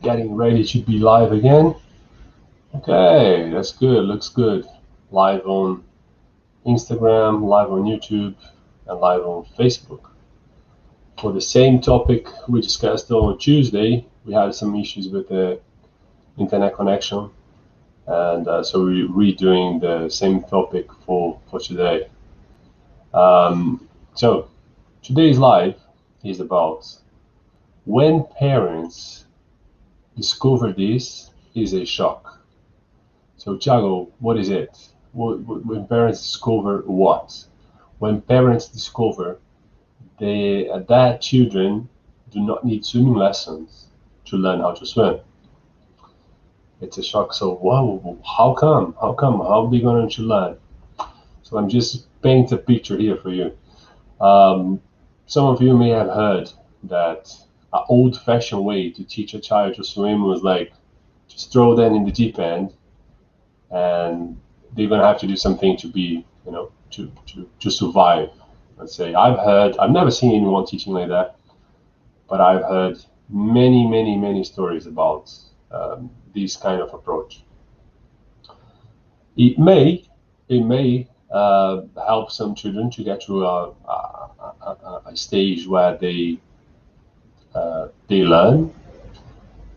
Getting ready to be live again. Okay, that's good. Looks good. Live on Instagram, live on YouTube, and live on Facebook. For the same topic we discussed on Tuesday, we had some issues with the internet connection, and so we're redoing the same topic for today. So today's live is about when parents discover this is a shock. So, Thiago, what is it? When parents discover what? When parents discover that children do not need swimming lessons to learn how to swim. It's a shock. So, wow, how come? How come? How are they going to learn? So, I'm just paint a picture here for you. Um, some of you may have heard that an old-fashioned way to teach a child to swim was like just throw them in the deep end and they're gonna have to do something to be, to survive. Let's say I've never seen anyone teaching like that, but I've heard many stories about this kind of approach. It may help some children to get to a stage where they learn,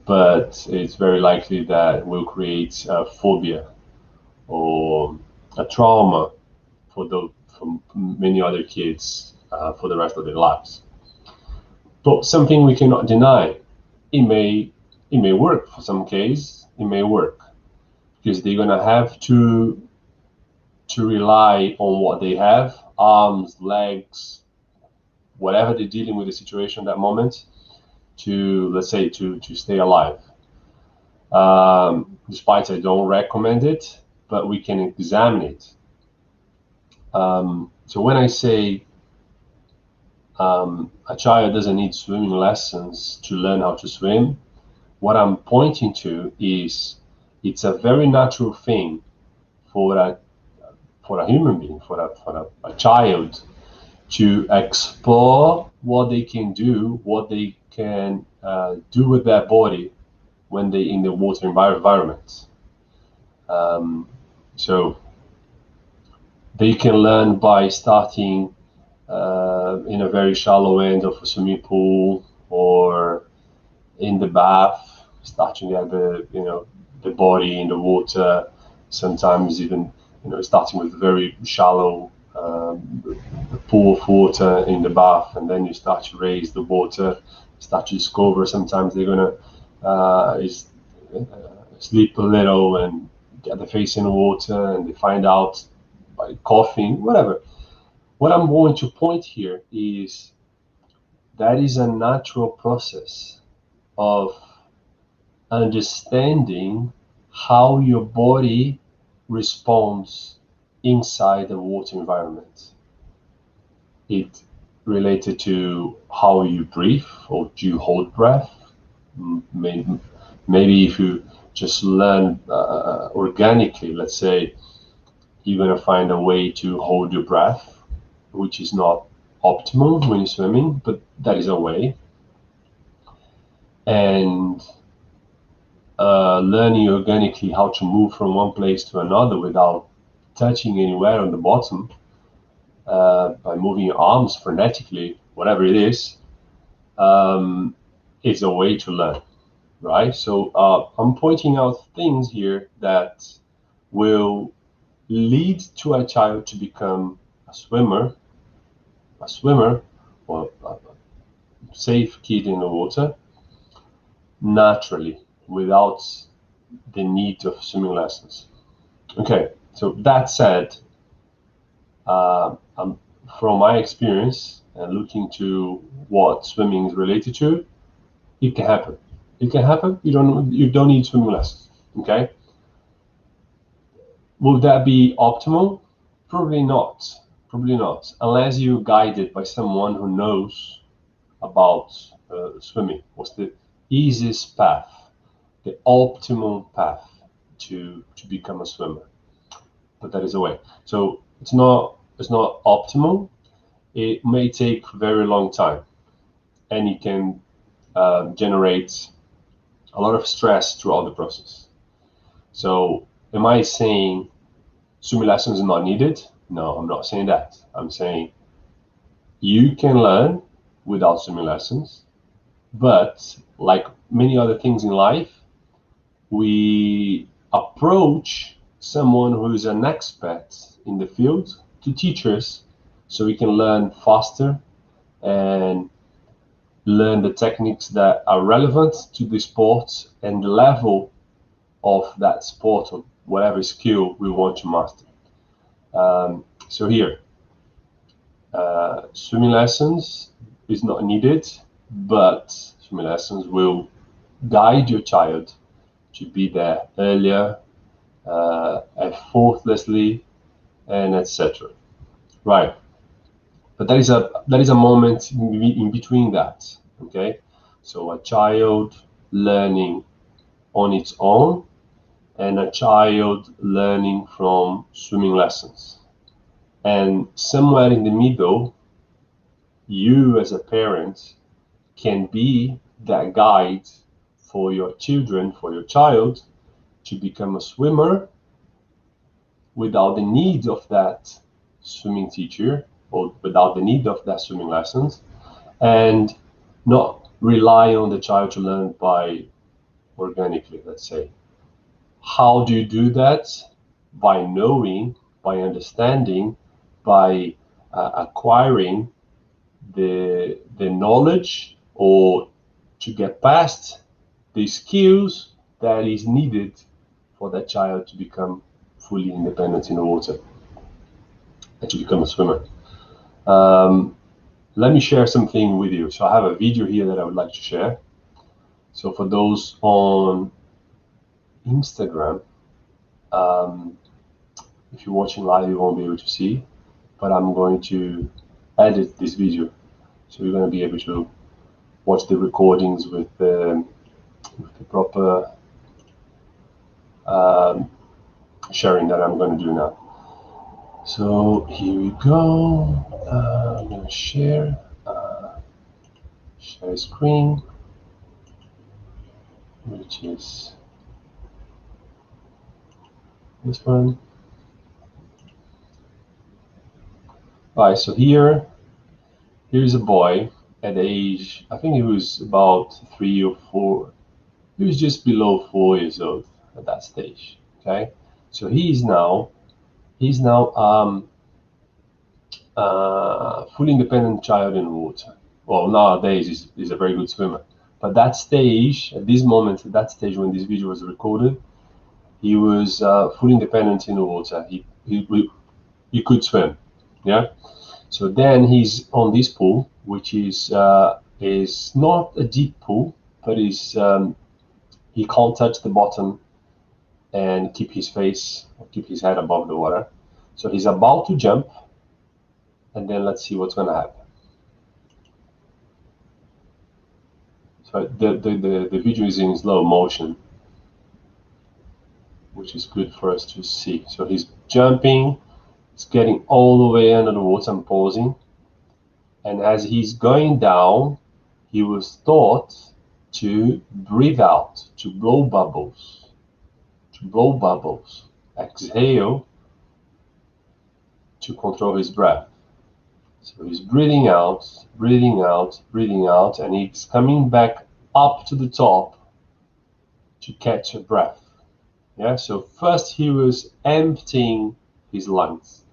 but it's very likely that it will create a phobia or a trauma for many other kids for the rest of their lives. But something we cannot deny, it may work for some case. It may work because they're gonna have to rely on what they have, arms, legs, whatever they're dealing with the situation at that moment, to let's say to stay alive. Despite I don't recommend it, but we can examine it. So when I say a child doesn't need swimming lessons to learn how to swim, what I'm pointing to is it's a very natural thing for a human being, for a child to explore what they can do, what they can do with their body when they're in the water environment. So they can learn by starting in a very shallow end of a swimming pool or in the bath, starting at the body in the water. Sometimes even starting with very shallow pool of water in the bath, and then you start to raise the water, start to discover. Sometimes they're gonna sleep a little and get the face in the water, and they find out by coughing, whatever. What I'm going to point here is that is a natural process of understanding how your body responds inside the water environment. It related to how you breathe or do you hold breath. Maybe if you just learn organically, let's say, you're going to find a way to hold your breath, which is not optimal when you're swimming, but that is a way. And learning organically how to move from one place to another without touching anywhere on the bottom, by moving your arms frenetically, whatever it is a way to learn, right? So I'm pointing out things here that will lead to a child to become a swimmer, or a safe kid in the water naturally without the need of swimming lessons. Okay, so that said, from my experience and looking to what swimming is related to, it can happen. It can happen. You don't need swimming lessons. Okay. Will that be optimal? Probably not. Probably not, unless you're guided by someone who knows about swimming. What's the easiest path, the optimal path to become a swimmer? But that is a way. So it's not optimal. It may take a very long time, and it can generate a lot of stress throughout the process. So am I saying swimming lessons are not needed? No, I'm not saying that. I'm saying you can learn without swimming lessons, but like many other things in life, we approach someone who is an expert in the field to teach us so we can learn faster and learn the techniques that are relevant to the sport and the level of that sport or whatever skill we want to master. So here, swimming lessons is not needed, but swimming lessons will guide your child to be there earlier, effortlessly, and etc. Right, but that is a moment in between that. Okay, so a child learning on its own and a child learning from swimming lessons. And somewhere in the middle, you as a parent can be that guide for your children, for your child, to become a swimmer without the need of that swimming teacher or without the need of that swimming lessons, and not rely on the child to learn by organically, let's say. How do you do that? By knowing, by understanding, by acquiring the knowledge, or to get past the skills that is needed for that child to become fully independent in the water and to become a swimmer. Let me share something with you. So I have a video here that I would like to share. So for those on Instagram, if you're watching live, you won't be able to see, but I'm going to edit this video. So you're going to be able to watch the recordings with the proper sharing that I'm going to do now. So here we go. I'm going to share screen, which is this one. All right, so here's a boy at age, I think he was about 3 or 4. He was just below 4 years old at that stage. Okay, so he's now fully independent child in water. Well, nowadays he's a very good swimmer. But that stage, at this moment, at that stage when this video was recorded, he was fully independent in the water. He could swim. Yeah. So then he's on this pool, which is not a deep pool, but he can't touch the bottom and keep his head above the water. So he's about to jump, and then let's see what's going to happen. So the video is in slow motion, which is good for us to see. So he's jumping, he's getting all the way under the water. I'm pausing, and as he's going down, he was taught to breathe out, to blow bubbles, exhale to control his breath. So he's breathing out, and he's coming back up to the top to catch a breath. Yeah, so first he was emptying his lungs.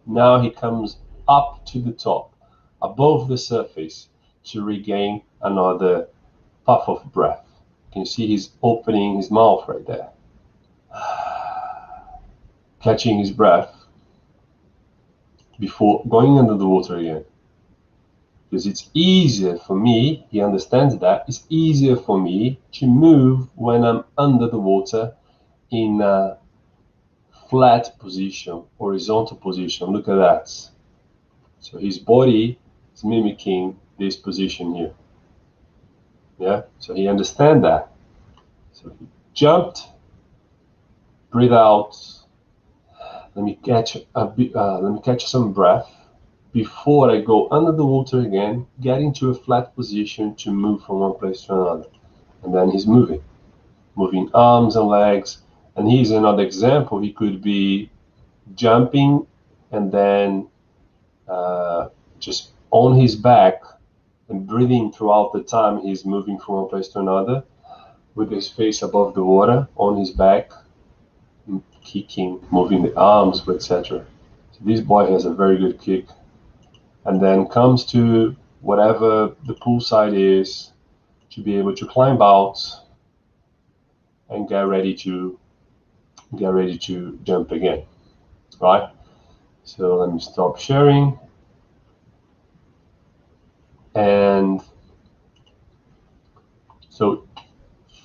Now he comes up to the top, above the surface, to regain another puff of breath. Can you see he's opening his mouth right there? Catching his breath before going under the water again. Because it's easier for me, he understands that, it's easier for me to move when I'm under the water in a flat position, horizontal position. Look at that. So his body is mimicking this position here. Yeah, so he understands that. So he jumped, breathe out. Let me catch some breath. before I go under the water again, get into a flat position to move from one place to another. And then he's moving arms and legs. And here's another example. He could be jumping and then just on his back and breathing throughout the time he's moving from one place to another, with his face above the water, on his back, kicking, moving the arms, etc. So this boy has a very good kick. And then comes to whatever the poolside is, to be able to climb out and get ready to jump again, right? So let me stop sharing. And so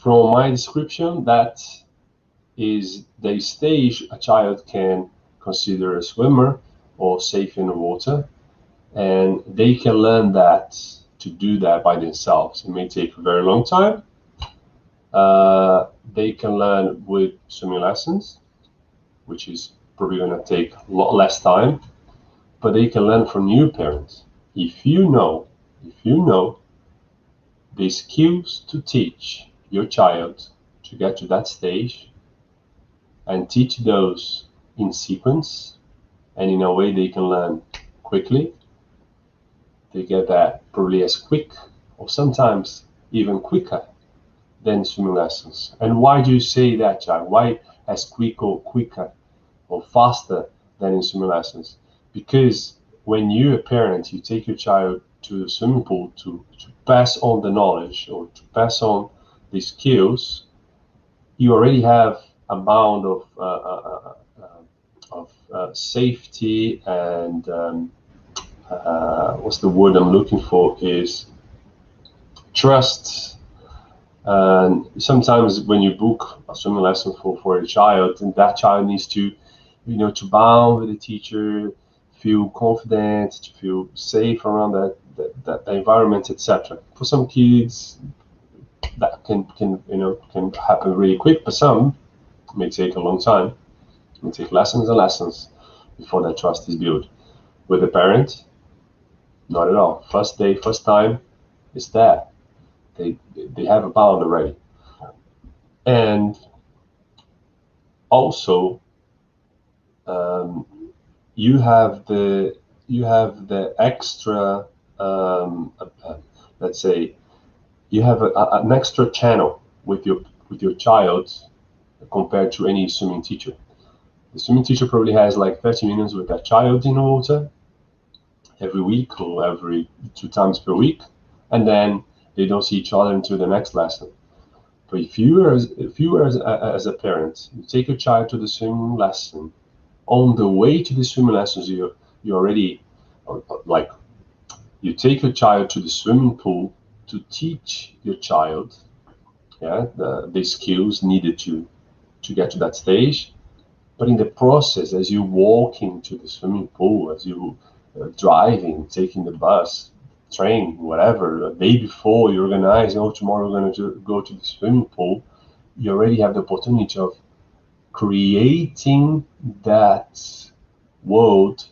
from my description, that is the stage a child can consider a swimmer or safe in the water, and they can learn that to do that by themselves. It may take a very long time. They can learn with swimming lessons, which is probably going to take a lot less time, but they can learn from new parents. If you know the skills to teach your child to get to that stage, and teach those in sequence and in a way they can learn quickly, they get that probably as quick or sometimes even quicker than swimming lessons. And why do you say that, child? Why as quick or quicker or faster than in swimming lessons? Because when you're a parent, you take your child to the swimming pool to pass on the knowledge or to pass on the skills, you already have a bound of safety and what's the word I'm looking for is trust. And sometimes when you book a swimming lesson for a child, and that child needs to, to bond with the teacher, feel confident, to feel safe around that environment, etc. For some kids, that can happen really quick, but some may take a long time. It may take lessons and lessons before that trust is built. With the parent, not at all. First day, first time, it's there. They have a bound already. And also, you have the extra, let's say, you have an extra channel with your child compared to any swimming teacher. The swimming teacher probably has like 30 minutes with that child in the water every week or every 2 times per week, and then they don't see each other until the next lesson. But if you are as a parent, you take your child to the swimming lesson, on the way to the swimming lessons, you already, like, you take your child to the swimming pool to teach your child, the skills needed to get to that stage. But in the process, as you walking to the swimming pool, as you driving, taking the bus, train, whatever, a day before you organize, tomorrow we're going to go to the swimming pool, you already have the opportunity of creating that world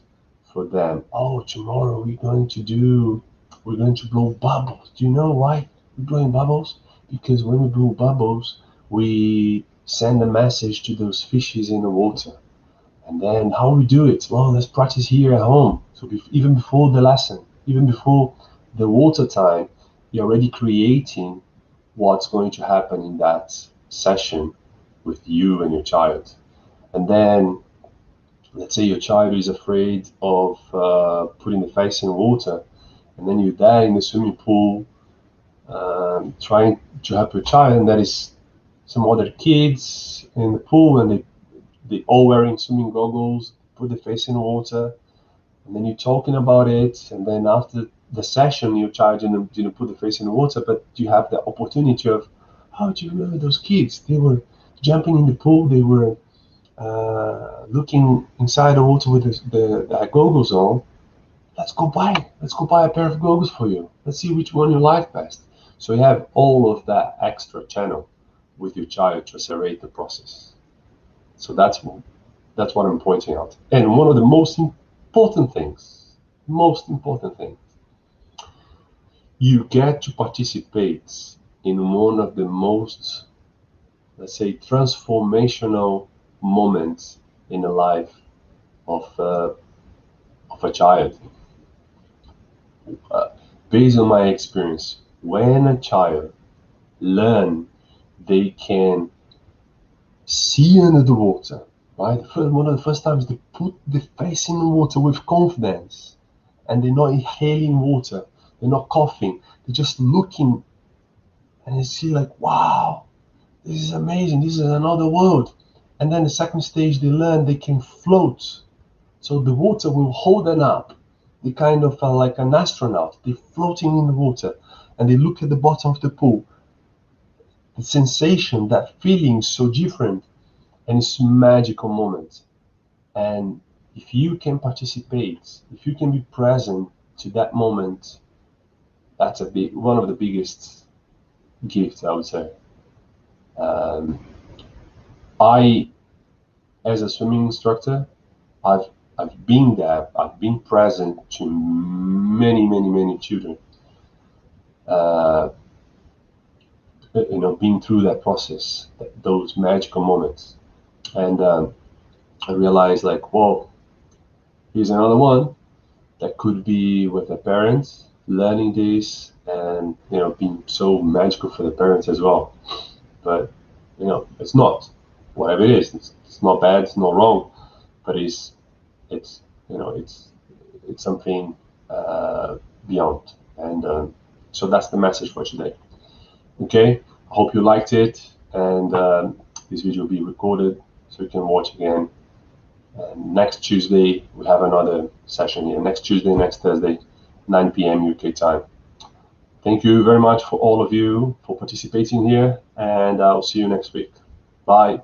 for them. Oh, tomorrow we're going to blow bubbles. Do you know why we're blowing bubbles? Because when we blow bubbles, we send a message to those fishes in the water. And then how we do it? Well, let's practice here at home. So even before the lesson, even before the water time, you're already creating what's going to happen in that session with you and your child. And then, let's say your child is afraid of putting the face in the water, and then you're there in the swimming pool trying to help your child, and there is some other kids in the pool, and they all wearing swimming goggles, put the face in the water, and then you're talking about it, and then after the session, your child didn't put the face in the water, but you have the opportunity of, how do you remember those kids? They were jumping in the pool, they were looking inside the water with the goggles on. Let's go buy a pair of goggles for you. Let's see which one you like best. So you have all of that extra channel with your child to accelerate the process. So that's what I'm pointing out. And one of the most important things most important thing. You get to participate in one of the most, let's say, transformational moments in the life of a child. Uh, Based on my experience, when a child learn they can see under the water, right? One of the first times they put the face in the water with confidence, and they're not inhaling water, they're not coughing, they're just looking, and you see like, wow, this is amazing, this is another world. And then the second stage, they learn they can float, so the water will hold them up. They kind of are like an astronaut, they're floating in the water, and they look at the bottom of the pool. The sensation, that feeling is so different, and it's a magical moment. And if you can participate, if you can be present to that moment, that's one of the biggest gifts, I would say. Um, I, as a swimming instructor, I've I've been there. I've been present to many children. Uh, been through that process, those magical moments, and I realized like, whoa, here's another one that could be with the parents learning this, and being so magical for the parents as well. But it's not, whatever it is, it's not bad, it's not wrong, but it's it's something beyond. And so that's the message for today. Okay, I hope you liked it, and this video will be recorded so you can watch again. And next Tuesday we have another session here. Next Tuesday, next Thursday, 9 p.m. UK time. Thank you very much for all of you for participating here, and I'll see you next week. Bye.